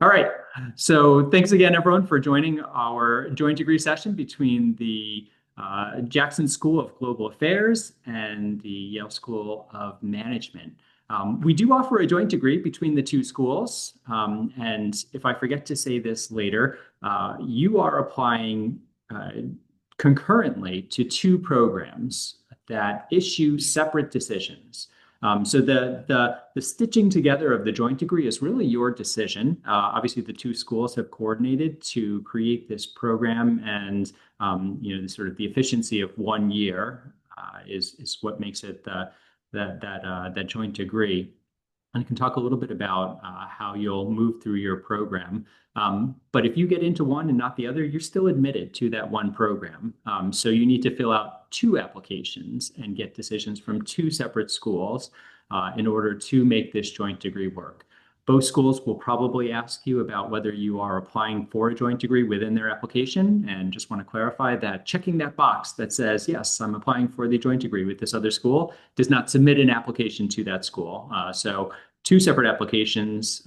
All right. So thanks again, everyone, for joining our joint degree session between the Jackson School of Global Affairs and the Yale School of Management. We do offer a joint degree between the two schools. And if I forget to say this later, you are applying concurrently to two programs that issue separate decisions. So the stitching together of the joint degree is really your decision. Obviously, the two schools have coordinated to create this program, and the sort of the efficiency of 1 year is what makes it that joint degree. And I can talk a little bit about how you'll move through your program. But if you get into one and not the other, you're still admitted to that one program. So you need to fill out two applications and get decisions from two separate schools in order to make this joint degree work. Both schools will probably ask you about whether you are applying for a joint degree within their application. And just want to clarify that checking that box that says, yes, I'm applying for the joint degree with this other school does not submit an application to that school. So two separate applications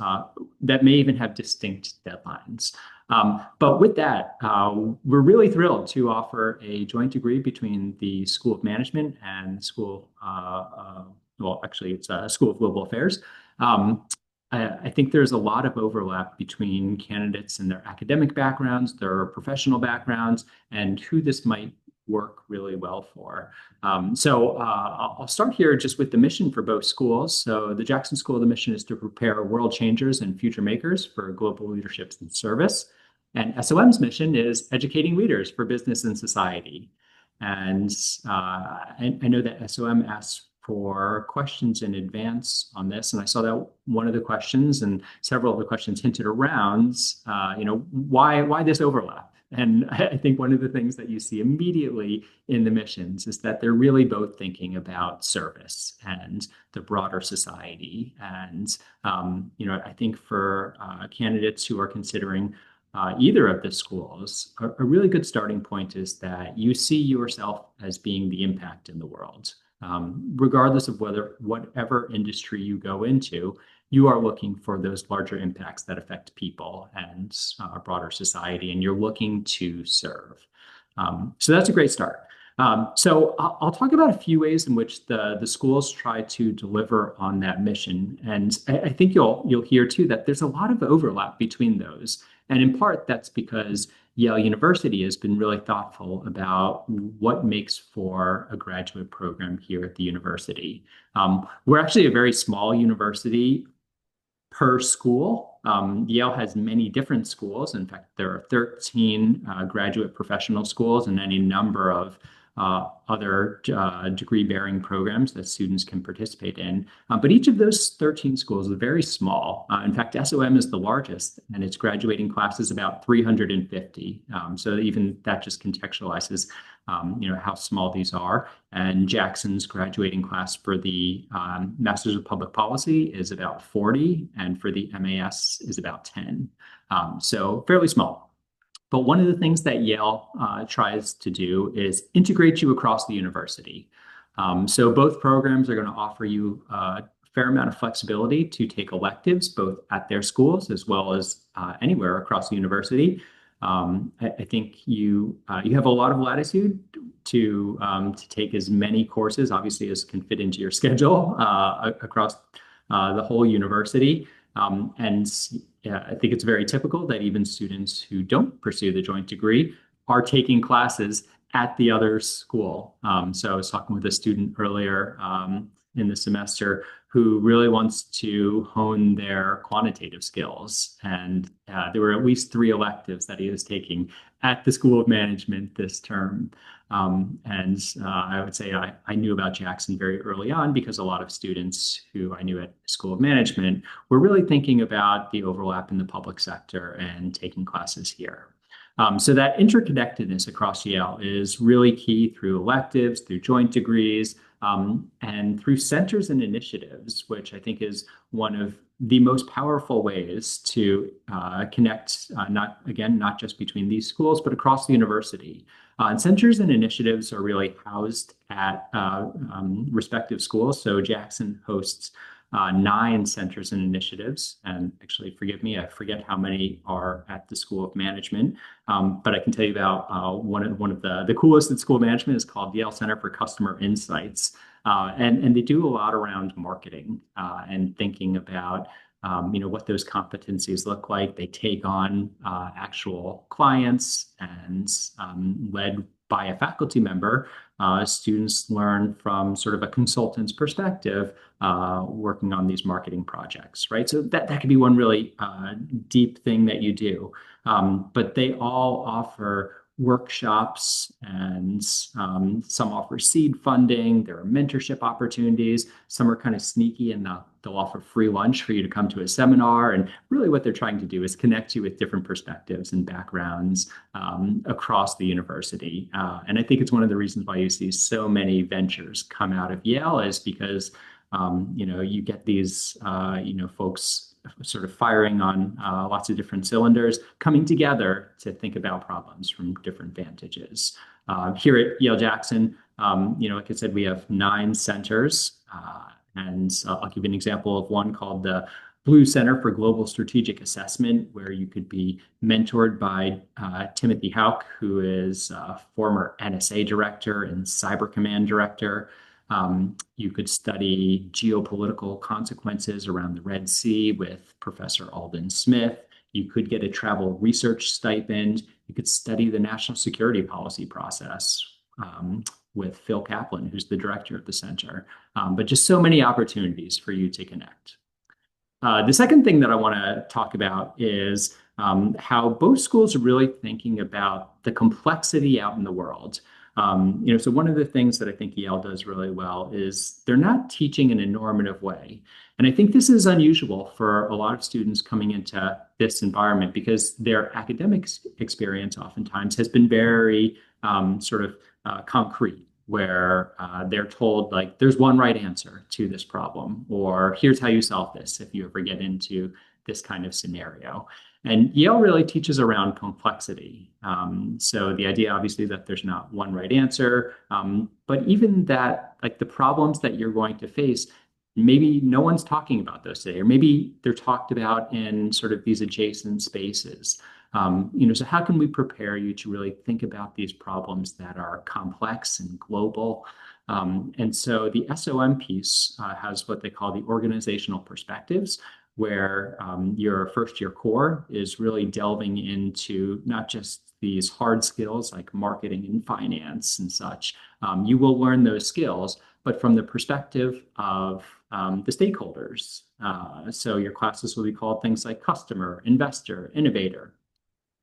that may even have distinct deadlines. But with that, we're really thrilled to offer a joint degree between the School of Management and the School, actually, it's a School of Global Affairs. I think there's a lot of overlap between candidates and their academic backgrounds, their professional backgrounds, and who this might work really well for. So I'll start here just with the mission for both schools. So the Jackson School of the mission is to prepare world changers and future makers for global leadership and service. And SOM's mission is educating leaders for business and society. And I know that SOM asks for questions in advance on this. And I saw that one of the questions and several of the questions hinted around, why this overlap? And I think one of the things that you see immediately in the missions is that they're really both thinking about service and the broader society. And, I think for candidates who are considering either of the schools, a really good starting point is that you see yourself as being the impact in the world. Regardless of whatever industry you go into, you are looking for those larger impacts that affect people and broader society, and you're looking to serve. So that's a great start. So I'll talk about a few ways in which the schools try to deliver on that mission. And I think you'll hear too that there's a lot of overlap between those. And in part, that's because Yale University has been really thoughtful about what makes for a graduate program here at the university. We're actually a very small university per school. Yale has many different schools. In fact, there are 13 graduate professional schools and any number of other degree-bearing programs that students can participate in. But each of those 13 schools is very small. In fact, SOM is the largest, and its graduating class is about 350. So even that just contextualizes how small these are. And Jackson's graduating class for the Masters of Public Policy is about 40, and for the MAS is about 10. So fairly small. But one of the things that Yale tries to do is integrate you across the university. So both programs are going to offer you a fair amount of flexibility to take electives, both at their schools as well as anywhere across the university. I think you have a lot of latitude to take as many courses, obviously, as can fit into your schedule across the whole university. I think it's very typical that even students who don't pursue the joint degree are taking classes at the other school. So I was talking with a student earlier in the semester who really wants to hone their quantitative skills. And there were at least 3 electives that he was taking at the School of Management this term. I would say I knew about Jackson very early on because a lot of students who I knew at School of Management were really thinking about the overlap in the public sector and taking classes here. So that interconnectedness across Yale is really key through electives, through joint degrees, and through centers and initiatives, which I think is one of the most powerful ways to connect, not just between these schools, but across the university. And centers and initiatives are really housed at respective schools. So Jackson hosts 9 centers and initiatives. And actually, forgive me, I forget how many are at the School of Management. But I can tell you about one of the coolest at School of Management is called Yale Center for Customer Insights. And they do a lot around marketing and thinking about what those competencies look like. They take on actual clients and led by a faculty member, students learn from sort of a consultant's perspective, working on these marketing projects, right? So that could be one really deep thing that you do. But they all offer workshops and some offer seed funding. There are mentorship opportunities. Some are kind of sneaky and they'll offer free lunch for you to come to a seminar. And really what they're trying to do is connect you with different perspectives and backgrounds across the university. And I think it's one of the reasons why you see so many ventures come out of Yale is because you get these folks sort of firing on lots of different cylinders, coming together to think about problems from different vantages. Here at Yale Jackson, like I said, we have 9 centers, and I'll give you an example of one called the Blue Center for Global Strategic Assessment, where you could be mentored by Timothy Hauk, who is former NSA director and Cyber Command director. You could study geopolitical consequences around the Red Sea with Professor Alden Smith. You could get a travel research stipend. You could study the national security policy process with Phil Kaplan, who's the director of the center. But just so many opportunities for you to connect. The second thing that I want to talk about is how both schools are really thinking about the complexity out in the world. So one of the things that I think Yale does really well is they're not teaching in a normative way. And I think this is unusual for a lot of students coming into this environment because their academic experience oftentimes has been very concrete, where they're told, like, there's one right answer to this problem, or here's how you solve this if you ever get into this kind of scenario. And Yale really teaches around complexity. So the idea, obviously, that there's not one right answer, but even that, like, the problems that you're going to face, maybe no one's talking about those today, or maybe they're talked about in sort of these adjacent spaces. So how can we prepare you to really think about these problems that are complex and global? And so the SOM piece has what they call the organizational perspectives, where your first year core is really delving into not just these hard skills like marketing and finance and such. You will learn those skills, but from the perspective of the stakeholders. So your classes will be called things like customer, investor, innovator,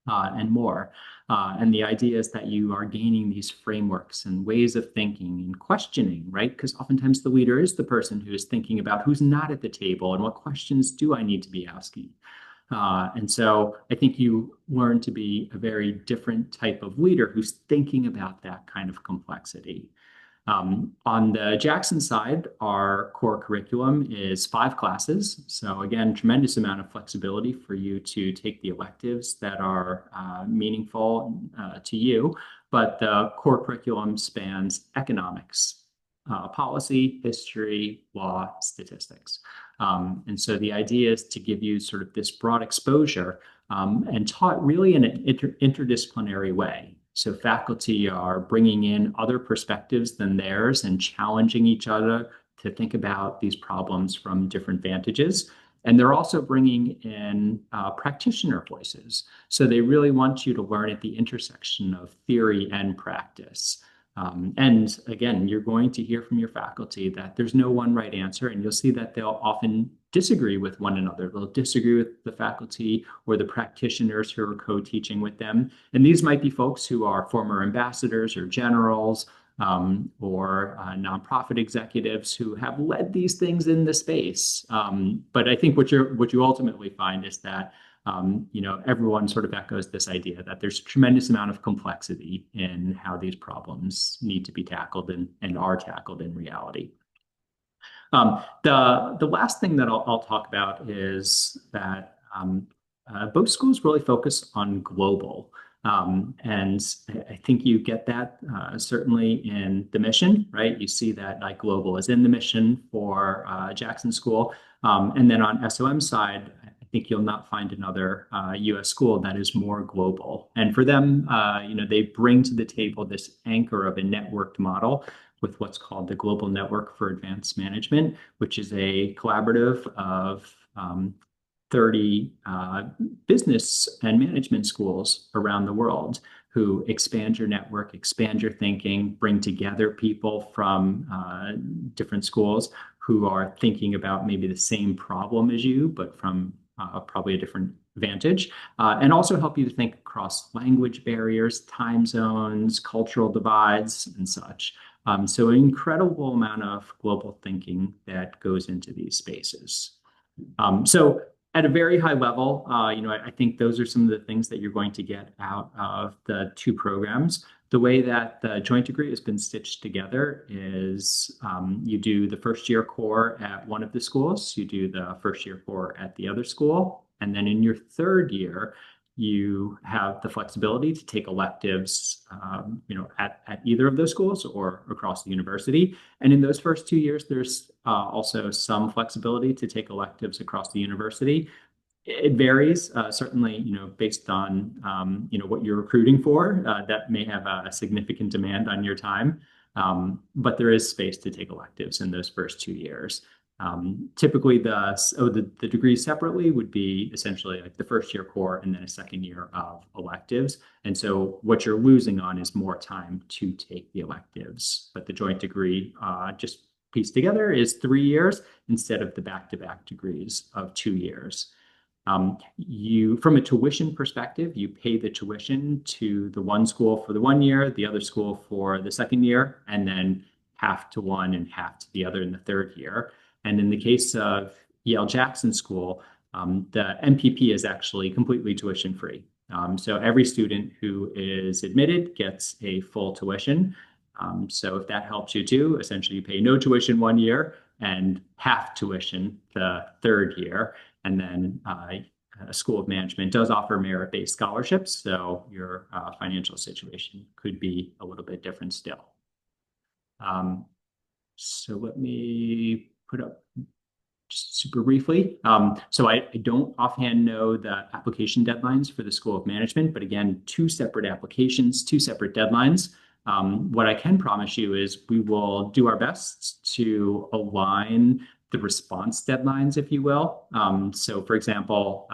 and more. And the idea is that you are gaining these frameworks and ways of thinking and questioning, right? Because oftentimes the leader is the person who is thinking about who's not at the table and what questions do I need to be asking. And so I think you learn to be a very different type of leader who's thinking about that kind of complexity. On the Jackson side, our core curriculum is 5 classes. So again, tremendous amount of flexibility for you to take the electives that are meaningful to you. But the core curriculum spans economics, policy, history, law, statistics. And so the idea is to give you sort of this broad exposure and taught really in an interdisciplinary way. So faculty are bringing in other perspectives than theirs and challenging each other to think about these problems from different vantages. And they're also bringing in practitioner voices. So they really want you to learn at the intersection of theory and practice. And again, you're going to hear from your faculty that there's no one right answer, and you'll see that they'll often disagree with one another. They'll disagree with the faculty or the practitioners who are co-teaching with them. And these might be folks who are former ambassadors or generals or nonprofit executives who have led these things in the space. But I think what you ultimately find is that everyone sort of echoes this idea that there's a tremendous amount of complexity in how these problems need to be tackled and are tackled in reality. The last thing that I'll talk about is that both schools really focus on global. And I think you get that certainly in the mission, right? You see that like global is in the mission for Jackson School. And then on SOM side, I think you'll not find another US school that is more global. And for them, they bring to the table this anchor of a networked model with what's called the Global Network for Advanced Management, which is a collaborative of 30 business and management schools around the world who expand your network, expand your thinking, bring together people from different schools who are thinking about maybe the same problem as you, but from probably a different vantage, and also help you to think across language barriers, time zones, cultural divides, and such. So an incredible amount of global thinking that goes into these spaces. So at a very high level, I think those are some of the things that you're going to get out of the two programs. The way that the joint degree has been stitched together is you do the first year core at one of the schools, you do the first year core at the other school, and then in your third year, you have the flexibility to take electives, at either of those schools or across the university. And in those first 2 years, there's also some flexibility to take electives across the university. It varies, certainly, based on, what you're recruiting for. That may have a significant demand on your time, but there is space to take electives in those first 2 years. Typically, the degrees separately would be essentially like the first year core and then a second year of electives. And so what you're losing on is more time to take the electives. But the joint degree, just pieced together, is 3 years instead of the back-to-back degrees of 2 years. From a tuition perspective, you pay the tuition to the one school for the 1 year, the other school for the second year, and then half to one and half to the other in the third year. And in the case of Yale Jackson School, the MPP is actually completely tuition free. So every student who is admitted gets a full tuition. So if that helps you too, essentially you pay no tuition 1 year and half tuition the third year. And then a School of Management does offer merit-based scholarships, so your financial situation could be a little bit different still. So let me put up just super briefly. So I don't offhand know the application deadlines for the School of Management, but again, 2 separate applications, 2 separate deadlines. What I can promise you is we will do our best to align the response deadlines, if you will. So for example,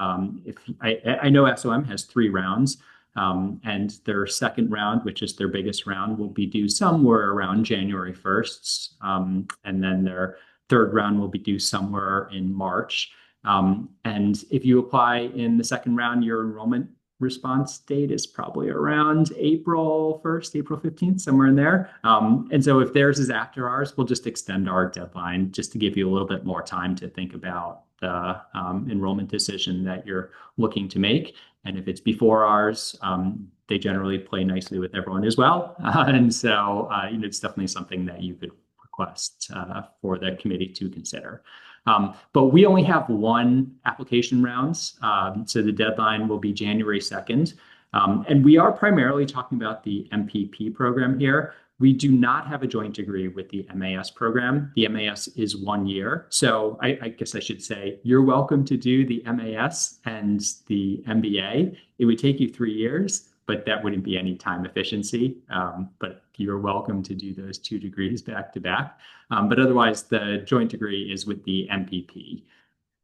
if I know SOM has 3 rounds, and their second round, which is their biggest round, will be due somewhere around January 1st. And then their third round will be due somewhere in March. And if you apply in the second round, your enrollment response date is probably around April 1st, April 15th, somewhere in there. And so if theirs is after ours, we'll just extend our deadline just to give you a little bit more time to think about the enrollment decision that you're looking to make. And if it's before ours, they generally play nicely with everyone as well. And so it's definitely something that you could request for the committee to consider. But we only have 1 application rounds, so the deadline will be January 2nd. And we are primarily talking about the MPP program here. We do not have a joint degree with the MAS program. The MAS is 1 year. So I guess I should say you're welcome to do the MAS and the MBA. It would take you 3 years, but that wouldn't be any time efficiency. But you're welcome to do those 2 degrees back to back. But otherwise, the joint degree is with the MPP.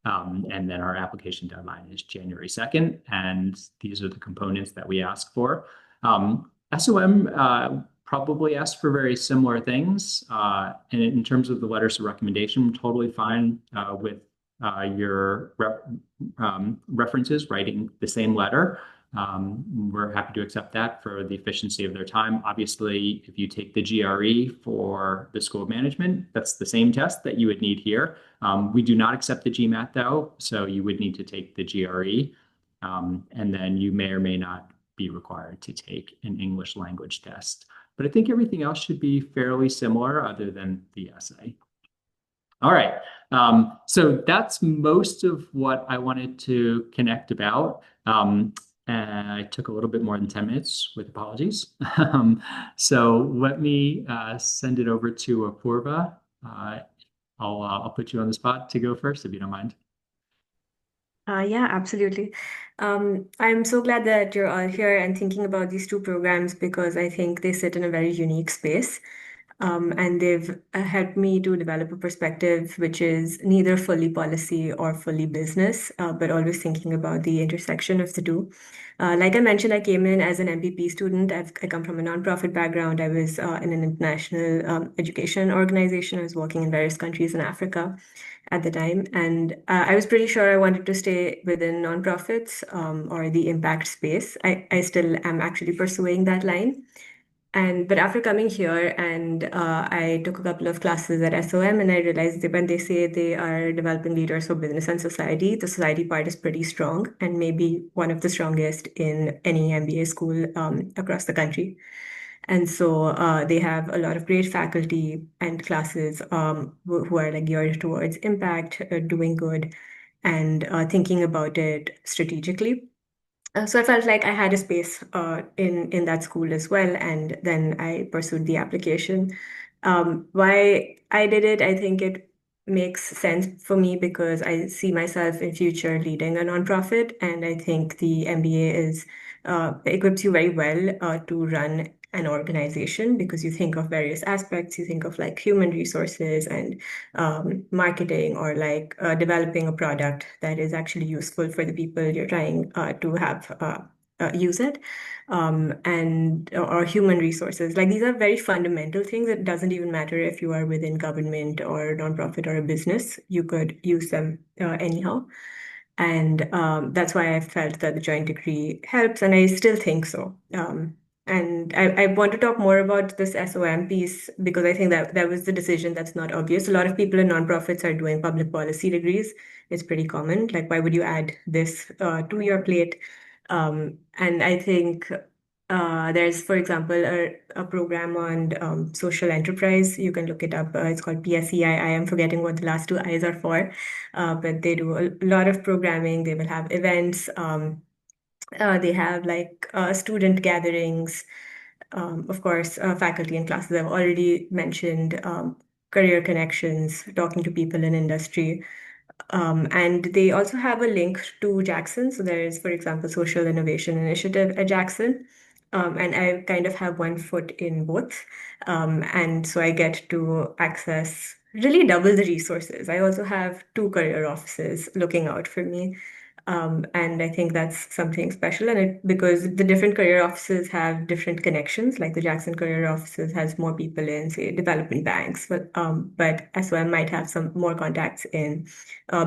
And then our application deadline is January 2nd. And these are the components that we ask for. SOM probably asks for very similar things. And in terms of the letters of recommendation, I'm totally fine with your references writing the same letter. We're happy to accept that for the efficiency of their time. Obviously, if you take the GRE for the School of Management, that's the same test that you would need here. We do not accept the GMAT though, so you would need to take the GRE. And then you may or may not be required to take an English language test. But I think everything else should be fairly similar other than the essay. All right. So that's most of what I wanted to connect about. and I took a little bit more than 10 minutes with apologies. Um, so let me send it over to Apoorva. Uh, I'll put you on the spot to go first if you don't mind. Yeah, absolutely. I'm so glad that you're all here and thinking about these two programs because I think they sit in a very unique space. And they've helped me to develop a perspective which is neither fully policy or fully business, but always thinking about the intersection of the two. Like I mentioned, I came in as an MPP student. I come from a nonprofit background. I was in an international education organization. I was working in various countries in Africa at the time. And I was pretty sure I wanted to stay within nonprofits or the impact space. I still am actually pursuing that line. But after coming here and I took a couple of classes at SOM and I realized that when they say they are developing leaders for business and society, the society part is pretty strong and maybe one of the strongest in any MBA school across the country. And so they have a lot of great faculty and classes who are like geared towards impact, doing good, and thinking about it strategically. So I felt like I had a space in that school as well, and then I pursued the application. Why I did it, I think it makes sense for me because I see myself in future leading a nonprofit, and I think the MBA is equips you very well to run an organization because you think of various aspects. You think of like human resources and marketing or like developing a product that is actually useful for the people you're trying to have use it and or human resources like these are very fundamental things. It doesn't even matter if you are within government or nonprofit or a business, you could use them anyhow. And that's why I felt that the joint degree helps, and I still think so. And I want to talk more about this SOM piece because I think that that was the decision that's not obvious. A lot of people in nonprofits are doing public policy degrees. It's pretty common. Like, why would you add this to your plate? And I think there's, for example, a program on social enterprise. You can look it up. It's called PSEI. I am forgetting what the last two I's are for, but they do a lot of programming. They will have events. They have like student gatherings. Of course, faculty and classes. I've already mentioned career connections, talking to people in industry. And they also have a link to Jackson. So there is, for example, Social Innovation Initiative at Jackson. And I kind of have one foot in both. And so I get to access really double the resources. I also have two career offices looking out for me. And I think that's something special. And it because the different career offices have different connections, like the Jackson career offices has more people in, say, development banks, but SOM might have some more contacts in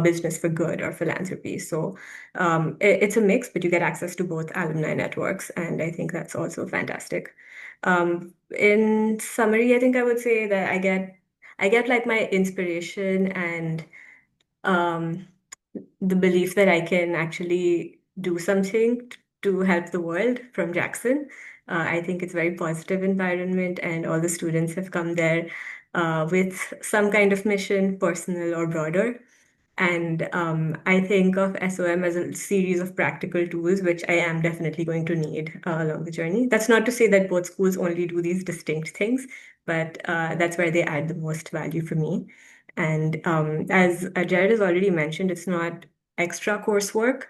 business for good or philanthropy. So it's a mix, but you get access to both alumni networks, and I think that's also fantastic. In summary, I think I would say that I get like my inspiration and um, the belief that I can actually do something to help the world from Jackson. I think it's a very positive environment, and all the students have come there with some kind of mission, personal or broader. And I think of SOM as a series of practical tools, which I am definitely going to need along the journey. That's not to say that both schools only do these distinct things, but that's where they add the most value for me. And as Jared has already mentioned, it's not extra coursework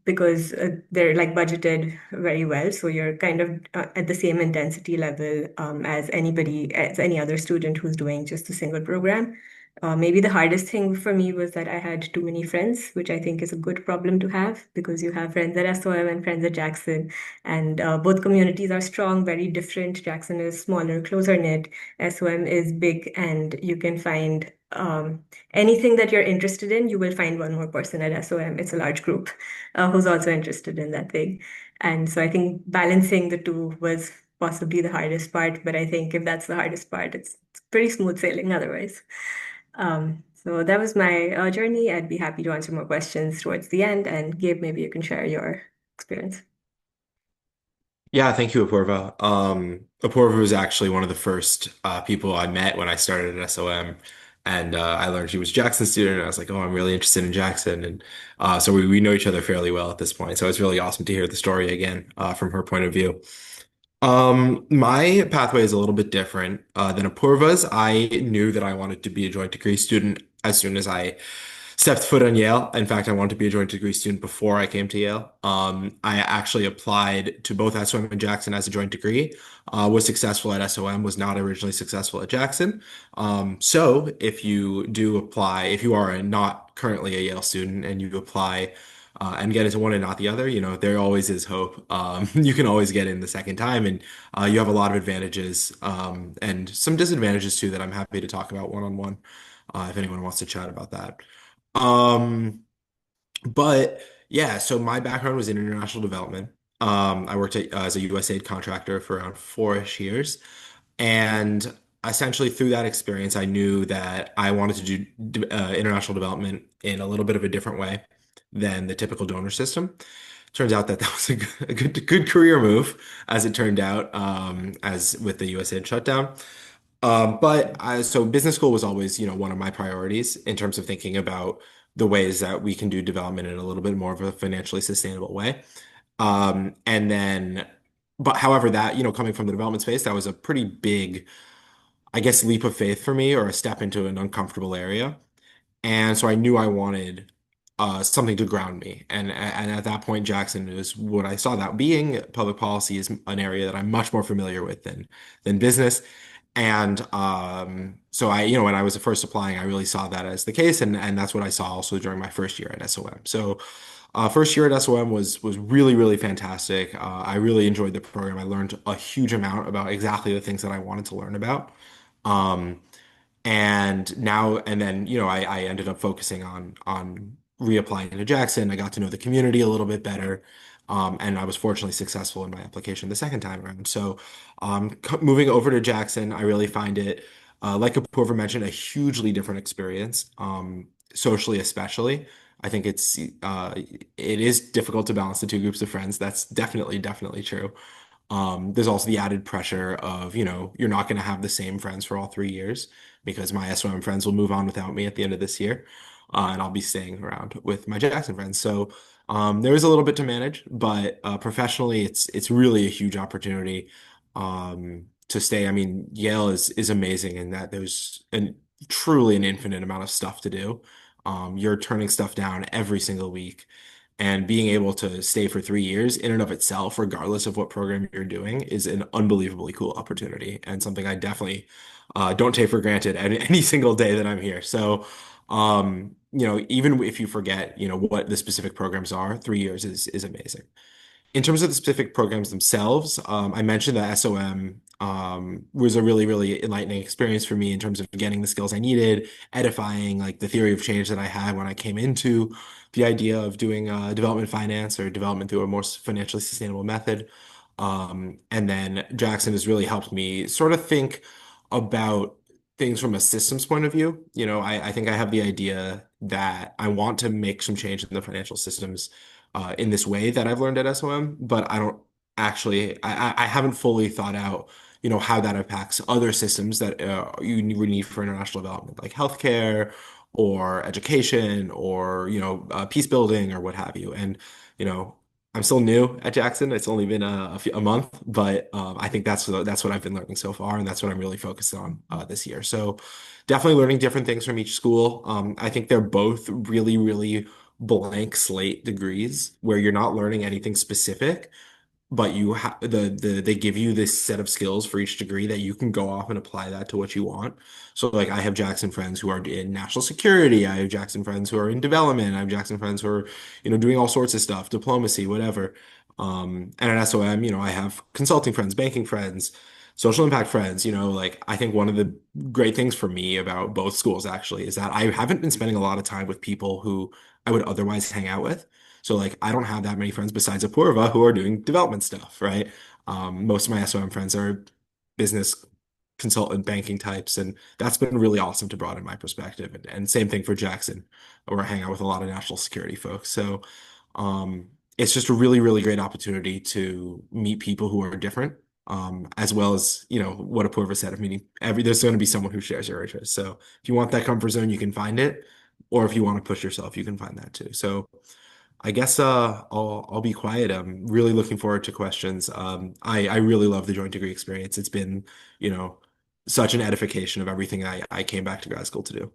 because they're like budgeted very well. So you're kind of at the same intensity level as any other student who's doing just a single program. Maybe the hardest thing for me was that I had too many friends, which I think is a good problem to have because you have friends at SOM and friends at Jackson, and both communities are strong, very different. Jackson is smaller, closer knit. SOM is big, and you can find anything that you're interested in, you will find one more person at SOM. It's a large group who's also interested in that thing. And so I think balancing the two was possibly the hardest part, but I think if that's the hardest part, it's pretty smooth sailing otherwise. So that was my journey. I'd be happy to answer more questions towards the end. And Gabe, maybe you can share your experience. Yeah, thank you, Apoorva. Apoorva was actually one of the first people I met when I started at SOM. and I learned she was a Jackson student. And I was like, oh, I'm really interested in Jackson, and so we know each other fairly well at this point. So it's really awesome to hear the story again from her point of view. My pathway is a little bit different than Apoorva's. I knew that I wanted to be a joint degree student as soon as I stepped foot on Yale. In fact, I wanted to be a joint degree student before I came to Yale. I actually applied to both SOM and Jackson as a joint degree. Was successful at SOM, was not originally successful at Jackson. So if you do apply, if you are not currently a Yale student and you apply and get into one and not the other, there always is hope. You can always get in the second time, and you have a lot of advantages and some disadvantages too that I'm happy to talk about one-on-one if anyone wants to chat about that. Um, but yeah, so my background was in international development. I worked as a USAID contractor for around 4-ish years. And essentially through that experience, I knew that I wanted to do international development in a little bit of a different way than the typical donor system. Turns out that that was a good career move, as it turned out, as with the USAID shutdown. So business school was always, one of my priorities in terms of thinking about the ways that we can do development in a little bit more of a financially sustainable way. And then, but however, that, coming from the development space, that was a pretty big, I guess, leap of faith for me or a step into an uncomfortable area. And so I knew I wanted something to ground me. And at that point, Jackson is what I saw that being. Public policy is an area that I'm much more familiar with than business. And so when I was first applying, I really saw that as the case, and that's what I saw also during my first year at SOM. So first year at SOM was really, really fantastic. I really enjoyed the program. I learned a huge amount about exactly the things that I wanted to learn about. Um, and then, I ended up focusing on reapplying to Jackson. I got to know the community a little bit better. And I was fortunately successful in my application the second time around. So, moving over to Jackson, I really find it, like Apoorva mentioned, a hugely different experience, socially especially. I think it is difficult to balance the two groups of friends. That's definitely true. There's also the added pressure of, you're not going to have the same friends for all 3 years because my SOM friends will move on without me at the end of this year, and I'll be staying around with my Jackson friends. So there is a little bit to manage, but professionally, it's really a huge opportunity to stay. I mean, Yale is amazing in that there's truly an infinite amount of stuff to do. You're turning stuff down every single week. And being able to stay for 3 years in and of itself, regardless of what program you're doing, is an unbelievably cool opportunity and something I definitely don't take for granted any single day that I'm here. So, even if you forget, what the specific programs are, 3 years is amazing. In terms of the specific programs themselves, I mentioned that SOM was a really, really enlightening experience for me in terms of getting the skills I needed, edifying like the theory of change that I had when I came into the idea of doing development finance or development through a more financially sustainable method. And then Jackson has really helped me sort of think about things from a systems point of view. I think I have the idea that I want to make some change in the financial systems in this way that I've learned at SOM, but I don't actually, I haven't fully thought out, how that impacts other systems that you would need for international development, like healthcare or education or, peace building or what have you. And, you know, I'm still new at Jackson. It's only been a month, but I think that's what I've been learning so far, and that's what I'm really focused on this year. So definitely learning different things from each school. I think they're both really, really blank slate degrees where you're not learning anything specific, but you have they give you this set of skills for each degree that you can go off and apply that to what you want. So like I have Jackson friends who are in national security, I have Jackson friends who are in development, I have Jackson friends who are, doing all sorts of stuff, diplomacy, whatever. And at SOM, I have consulting friends, banking friends, social impact friends, like I think one of the great things for me about both schools actually is that I haven't been spending a lot of time with people who I would otherwise hang out with. So like I don't have that many friends besides Apoorva who are doing development stuff, right? Most of my SOM friends are business consultant banking types, and that's been really awesome to broaden my perspective. And same thing for Jackson, where I hang out with a lot of national security folks. So it's just a really, really great opportunity to meet people who are different as well as, what Apoorva said of meaning there's going to be someone who shares your interests. So if you want that comfort zone, you can find it, or if you want to push yourself, you can find that too. So I guess I'll be quiet. I'm really looking forward to questions. I really love the joint degree experience. It's been, such an edification of everything I came back to grad school to do.